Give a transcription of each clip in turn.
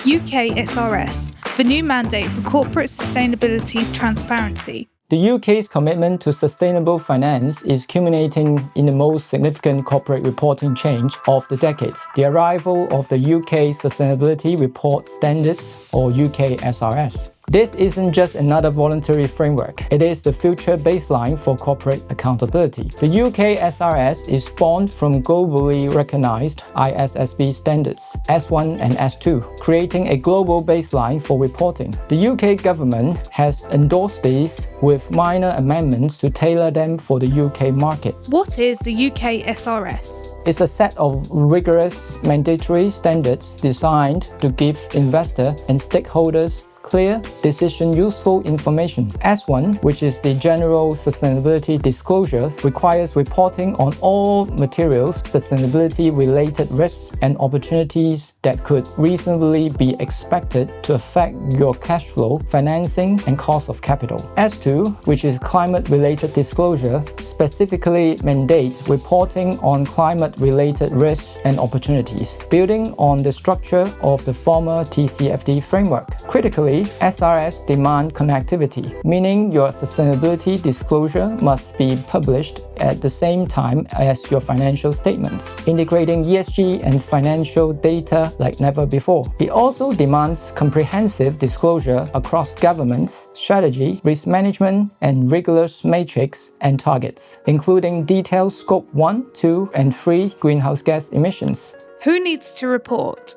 UK SRS, the new mandate for corporate sustainability transparency. The UK's commitment to sustainable finance is culminating in the most significant corporate reporting change of the decade, the arrival of the UK Sustainability Report Standards, or UK SRS. This isn't just another voluntary framework, it is the future baseline for corporate accountability. The UK SRS is born from globally recognized ISSB standards S1 and S2, creating a global baseline for reporting. The UK government has endorsed these with minor amendments to tailor them for the UK market. What is the UK SRS? It's a set of rigorous mandatory standards designed to give investors and stakeholders clear, decision-useful information. S1, which is the general sustainability disclosure, requires reporting on all materials, sustainability-related risks and opportunities that could reasonably be expected to affect your cash flow, financing, and cost of capital. S2, which is climate-related disclosure, specifically mandates reporting on climate-related risks and opportunities, building on the structure of the former TCFD framework. Critically, SRS demand connectivity, meaning your sustainability disclosure must be published at the same time as your financial statements, integrating ESG and financial data like never before. It also demands comprehensive disclosure across governance, strategy, risk management, and rigorous metrics and targets, including detailed Scope 1, 2, and 3 greenhouse gas emissions. Who needs to report?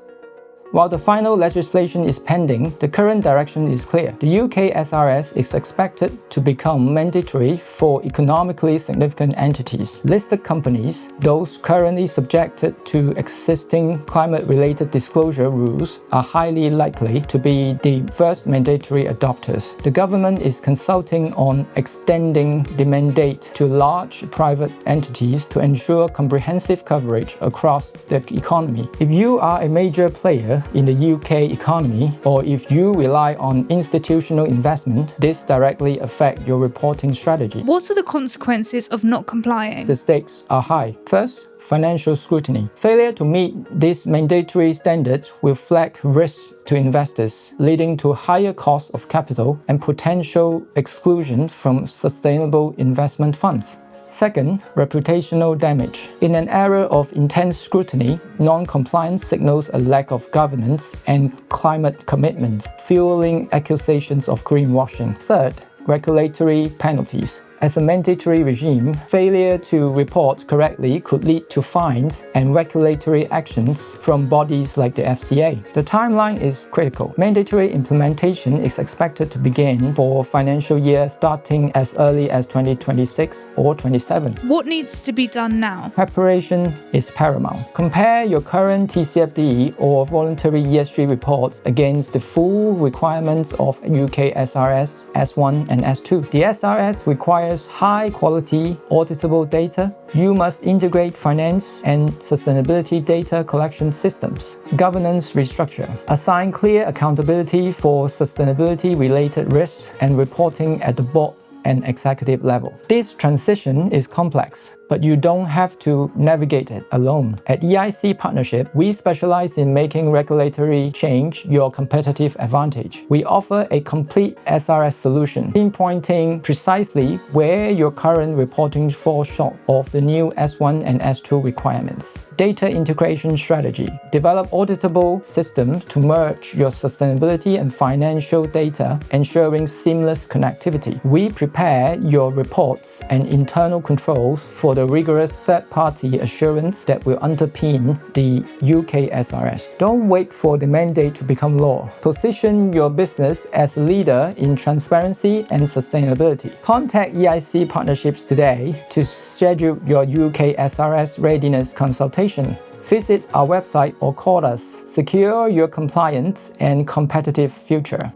While the final legislation is pending, the current direction is clear. The UK SRS is expected to become mandatory for economically significant entities. Listed companies, those currently subjected to existing climate-related disclosure rules, are highly likely to be the first mandatory adopters. The government is consulting on extending the mandate to large private entities to ensure comprehensive coverage across the economy. If you are a major player in the UK economy, or if you rely on institutional investment, this directly affects your reporting strategy. What are the consequences of not complying? The stakes are high. First, financial scrutiny. Failure to meet these mandatory standards will flag risks to investors, leading to higher cost of capital and potential exclusion from sustainable investment funds. Second, reputational damage. In an era of intense scrutiny, non-compliance signals a lack of governance and climate commitment, fueling accusations of greenwashing. Third, regulatory penalties. As a mandatory regime, failure to report correctly could lead to fines and regulatory actions from bodies like the FCA. The timeline is critical. Mandatory implementation is expected to begin for financial year starting as early as 2026 or 27. What needs to be done now? Preparation is paramount. Compare your current TCFD or voluntary ESG reports against the full requirements of UK SRS S1 and S2. The SRS requires high-quality, auditable data. You must integrate finance and sustainability data collection systems. Governance restructure. Assign clear accountability for sustainability-related risks and reporting at the board and executive level. This transition is complex, but you don't have to navigate it alone. At EIC Partnership, we specialize in making regulatory change your competitive advantage. We offer a complete SRS solution, pinpointing precisely where your current reporting falls short of the new S1 and S2 requirements. Data integration strategy. Develop auditable systems to merge your sustainability and financial data, ensuring seamless connectivity. We prepare your reports and internal controls for the rigorous third-party assurance that will underpin the UK SRS. Don't wait for the mandate to become law. Position your business as a leader in transparency and sustainability. Contact EIC Partnerships today to schedule your UK SRS readiness consultation. Visit our website or call us. Secure your compliance and competitive future.